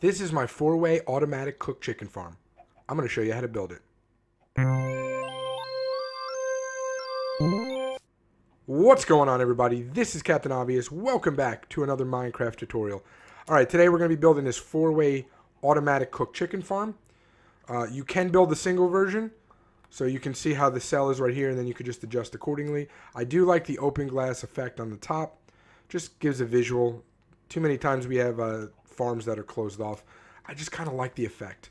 This is my 4-way automatic cooked chicken farm. I'm going to show you how to build it. What's going on, everybody? This is Captain Obvious. Welcome back to another Minecraft tutorial. Alright, today we're going to be building this 4-way automatic cooked chicken farm. You can build the single version, so you can see how the cell is right here, and then you could just adjust accordingly. I do like the open glass effect on the top. Just gives a visual. Too many times we have farms that are closed off. I just kind of like the effect.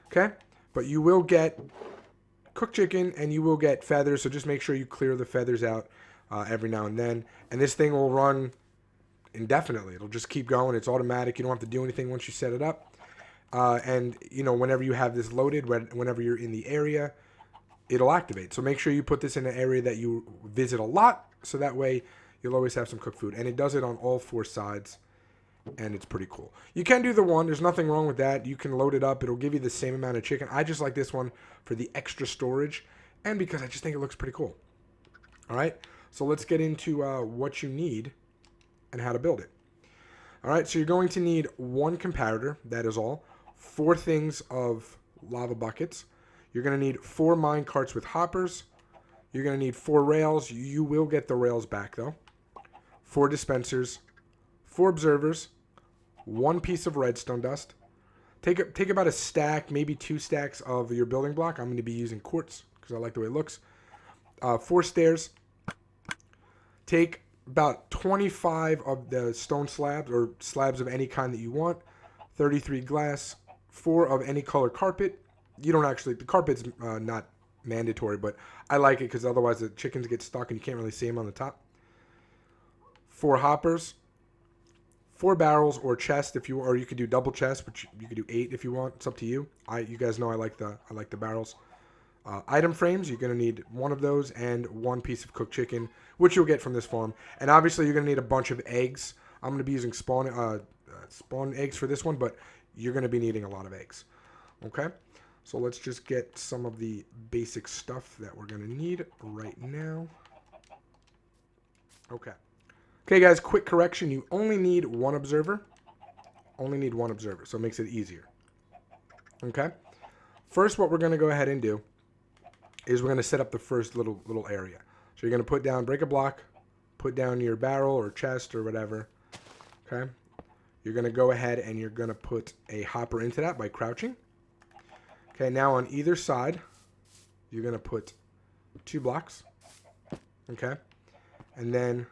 Okay? But you will get cooked chicken and you will get feathers, so just make sure you clear the feathers out every now and then. And this thing will run indefinitely. It'll just keep going. It's automatic. You don't have to do anything once you set it up. And, you know, whenever you have this loaded, whenever you're in the area, it'll activate. So make sure you put this in an area that you visit a lot, so that way you'll always have some cooked food. And it does it on all 4 sides, and it's pretty cool. You can do the one. There's nothing wrong with that. You can load it up. It'll give you the same amount of chicken. I just like this one for the extra storage and because I just think it looks pretty cool. All right, so let's get into what you need and how to build it. All right, so you're going to need 1 comparator. That is all. 4 things of lava buckets. You're going to need 4 mine carts with hoppers. You're going to need 4 rails. You will get the rails back, though. 4 dispensers. 4 observers. 1 piece of redstone dust. Take about a stack, maybe 2 stacks of your building block. I'm going to be using quartz because I like the way it looks. 4 stairs. Take about 25 of the stone slabs or slabs of any kind that you want. 33 glass. 4 of any color carpet. You don't actually, the carpet's not mandatory, but I like it because otherwise the chickens get stuck and you can't really see them on the top. 4 hoppers. 4 barrels or chest if you, or you could do double chest, which you could do 8 if you want. It's up to you. You guys know I like the barrels. Item frames, you're gonna need 1 of those and 1 piece of cooked chicken, which you'll get from this farm. And obviously you're gonna need a bunch of eggs. I'm gonna be using spawn eggs for this one, but you're gonna be needing a lot of eggs. Okay, so let's just get some of the basic stuff that we're gonna need right now. Okay, guys, quick correction. You only need 1 observer. Only need 1 observer, so it makes it easier. Okay? First, what we're going to go ahead and do is we're going to set up the first little area. So you're going to put down, break a block, put down your barrel or chest or whatever. Okay? You're going to go ahead and you're going to put a hopper into that by crouching. Okay, now on either side, you're going to put 2 blocks. Okay? And then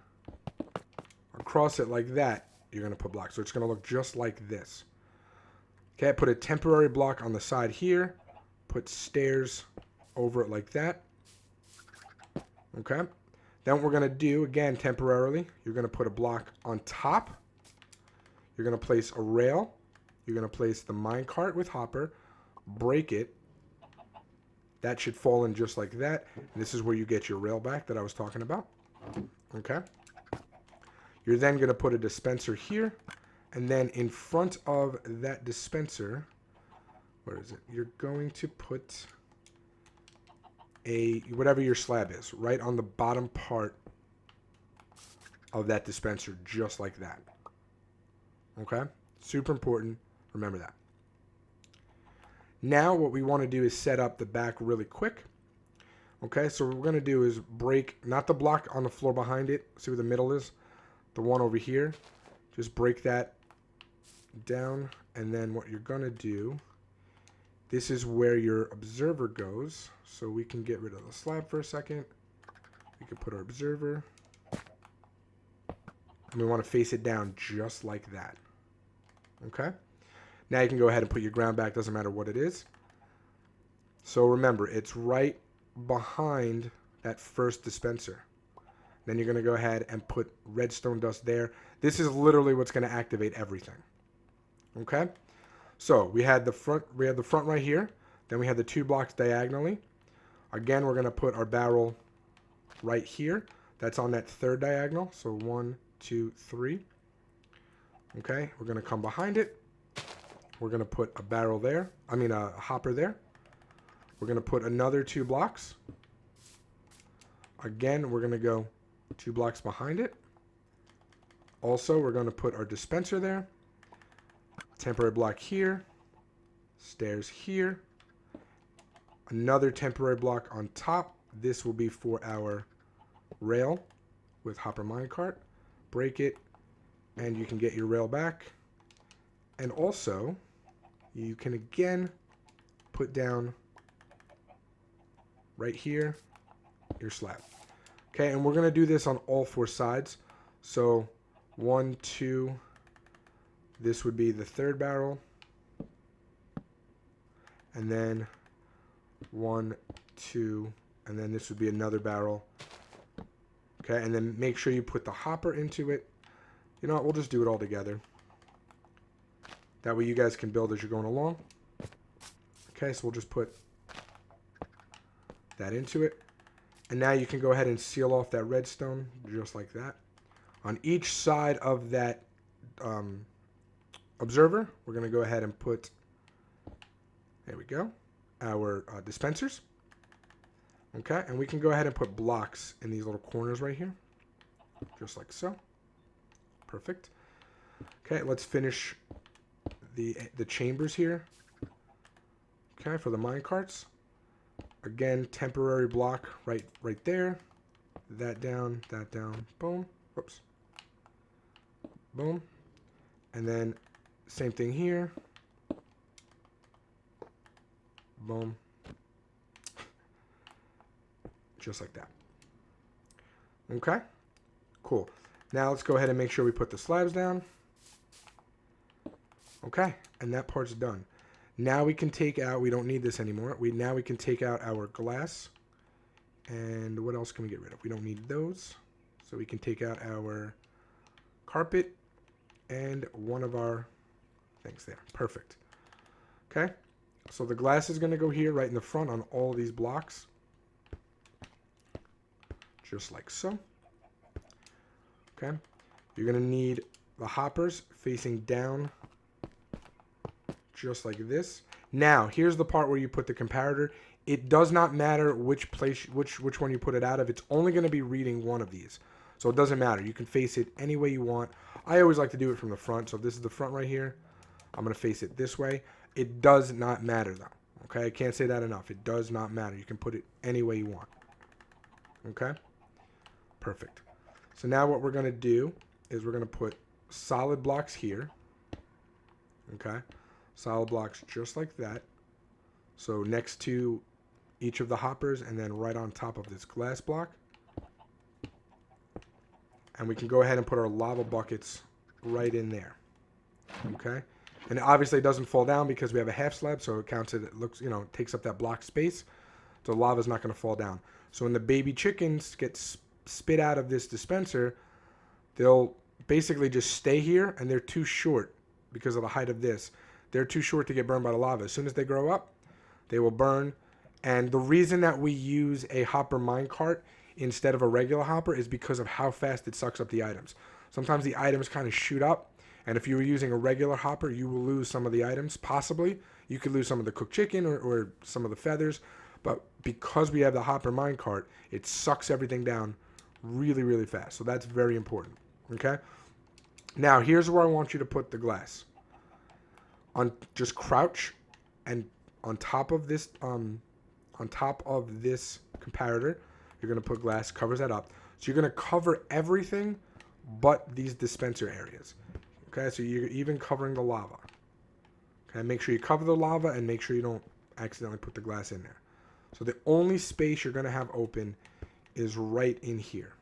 across it like that, you're going to put blocks. So it's going to look just like this. Okay, put a temporary block on the side here. Put stairs over it like that. Okay. Then what we're going to do, again, temporarily, you're going to put a block on top. You're going to place a rail. You're going to place the minecart with hopper. Break it. That should fall in just like that. And this is where you get your rail back that I was talking about. Okay. You're then going to put a dispenser here, and then in front of that dispenser, where is it? You're going to put whatever your slab is, right on the bottom part of that dispenser, just like that. Okay? Super important. Remember that. Now what we want to do is set up the back really quick. Okay, so what we're going to do is break, not the block on the floor behind it. See where the middle is? The one over here, just break that down, and then what you're gonna do, this is where your observer goes, so we can get rid of the slab for a second. We can put our observer, and we want to face it down just like that. Okay, now you can go ahead and put your ground back, doesn't matter what it is. So remember, it's right behind that first dispenser. Then you're going to go ahead and put redstone dust there. This is literally what's going to activate everything. Okay? So we had the front right here. Then we had the 2 blocks diagonally. Again, we're going to put our barrel right here. That's on that 3rd diagonal. So 1, 2, 3. Okay? We're going to come behind it. We're going to put a barrel there. A hopper there. We're going to put another 2 blocks. Again, we're going to go 2 blocks behind it. Also, we're going to put our dispenser there. temporary block here, stairs here, another temporary block on top. This will be for our rail with hopper minecart. Break it, and you can get your rail back. And also, you can again put down right here your slab. Okay, and we're going to do this on all four sides. So 1, 2, this would be the third barrel. And then 1, 2, and then this would be another barrel. Okay, and then make sure you put the hopper into it. You know what, we'll just do it all together. That way you guys can build as you're going along. Okay, so we'll just put that into it. And now you can go ahead and seal off that redstone just like that. On each side of that observer, we're going to go ahead and put, there we go, our dispensers. Okay, and we can go ahead and put blocks in these little corners right here. Just like so. Perfect. Okay, let's finish the chambers here. Okay, for the minecarts. Again, temporary block right there. That down, boom. Whoops. Boom. And then same thing here. Boom. Just like that. Okay. Cool. Now let's go ahead and make sure we put the slabs down. Okay. And that part's done. Now we can take out, we don't need this anymore. Now we can take out our glass. And what else can we get rid of? We don't need those. So we can take out our carpet and one of our things there. Perfect. Okay. So the glass is going to go here right in the front on all these blocks. Just like so. Okay. You're going to need the hoppers facing down just like this. Now, here's the part where you put the comparator. It does not matter which place, which one you put it out of. It's only going to be reading one of these. So it doesn't matter. You can face it any way you want. I always like to do it from the front. So if this is the front right here, I'm going to face it this way. It does not matter though. Okay, I can't say that enough. It does not matter. You can put it any way you want. Okay, perfect. So now what we're going to do is we're going to put solid blocks here. Okay, solid blocks just like that. So next to each of the hoppers and then right on top of this glass block. And we can go ahead and put our lava buckets right in there. Okay. And obviously it doesn't fall down because we have a half slab, so it counts it looks, it takes up that block space. So the lava's not going to fall down. So when the baby chickens get spit out of this dispenser, they'll basically just stay here, and they're too short because of the height of this. They're too short to get burned by the lava. As soon as they grow up, they will burn. And the reason that we use a hopper minecart instead of a regular hopper is because of how fast it sucks up the items. Sometimes the items kind of shoot up, and if you were using a regular hopper, you will lose some of the items, possibly. You could lose some of the cooked chicken or some of the feathers, but because we have the hopper minecart, it sucks everything down really, really fast. So that's very important, okay? Now, here's where I want you to put the glass. Just crouch, and on top of this comparator, you're going to put glass, covers that up. So you're going to cover everything but these dispenser areas. Okay, so you're even covering the lava. Okay, make sure you cover the lava and make sure you don't accidentally put the glass in there. So the only space you're going to have open is right in here.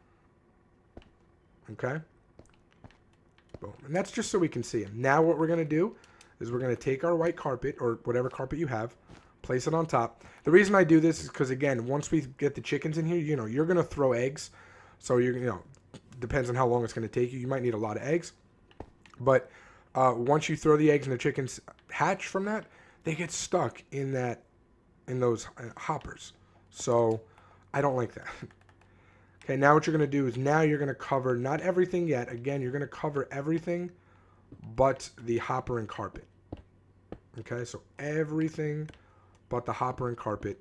Okay? Boom. And that's just so we can see them. Now what we're going to do is we're going to take our white carpet, or whatever carpet you have, place it on top. The reason I do this is because, again, once we get the chickens in here, you're going to throw eggs. So, depends on how long it's going to take you. You might need a lot of eggs. But once you throw the eggs and the chickens hatch from that, they get stuck in those hoppers. So I don't like that. Okay, now what you're going to do is now you're going to cover, not everything yet. Again, you're going to cover everything but the hopper and carpet. Okay, so everything but the hopper and carpet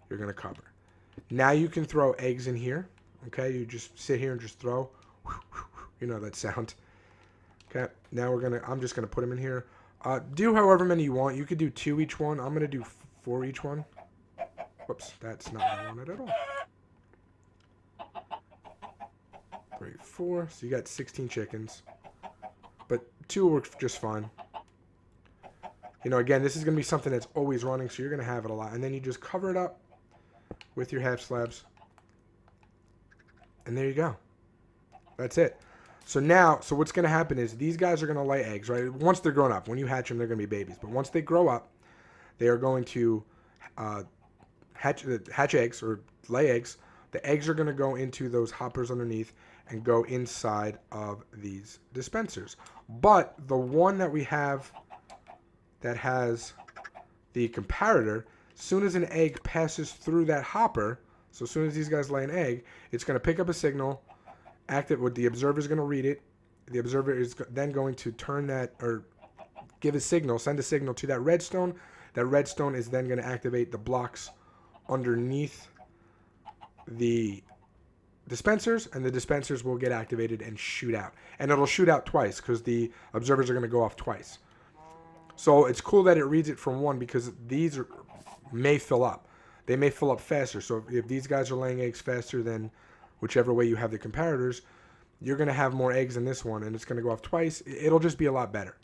you're going to cover. Now you can throw eggs in here. Okay, you just sit here and just throw. You know that sound. Okay, now I'm just going to put them in here. Do however many you want. You could do 2 each one. I'm going to do 4 each one. Whoops, that's not what I wanted at all. 3, 4. So you got 16 chickens. But 2 works just fine. You know, again, this is going to be something that's always running, so you're going to have it a lot. And then you just cover it up with your half slabs. And there you go. That's it. So now, so what's going to happen is these guys are going to lay eggs, right? Once they're grown up. When you hatch them, they're going to be babies. But once they grow up, they are going to hatch eggs or lay eggs. The eggs are going to go into those hoppers underneath and go inside of these dispensers. But the one that we have that has the comparator, as soon as an egg passes through that hopper, so as soon as these guys lay an egg, it's going to pick up a signal, active. What the observer is going to read it. The observer is then going to turn that or give a signal, send a signal to that redstone. That redstone is then going to activate the blocks underneath the dispensers, and the dispensers will get activated and shoot out. And it'll shoot out twice because the observers are going to go off twice. So it's cool that it reads it from one because these may fill up. They may fill up faster. So if these guys are laying eggs faster than whichever way you have the comparators, you're going to have more eggs in this one, and it's going to go off twice. It'll just be a lot better.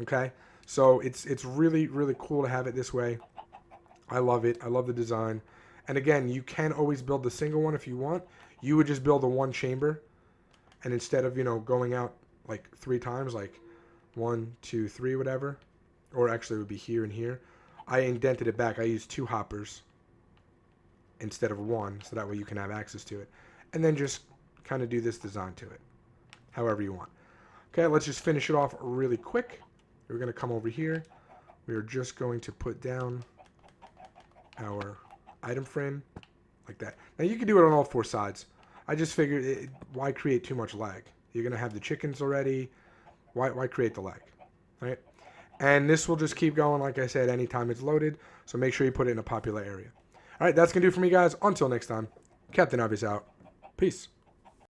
Okay? So it's really, really cool to have it this way. I love it. I love the design. And again, you can always build the single one if you want. You would just build a one chamber, and instead of, you know, going out like 3 times, like 1, 2, 3, whatever, or actually it would be here and here, I indented it back. I used 2 hoppers instead of 1, so that way you can have access to it. And then just kind of do this design to it, however you want. Okay, let's just finish it off really quick. We're going to come over here. We are just going to put down our item frame like that. Now you can do it on all 4 sides. I just figured, why create too much lag? You're going to have the chickens already. Why create the lag? Right? And this will just keep going, like I said, anytime it's loaded. So make sure you put it in a popular area. All right, that's going to do it for me, guys. Until next time, Captain Obvious out. Peace.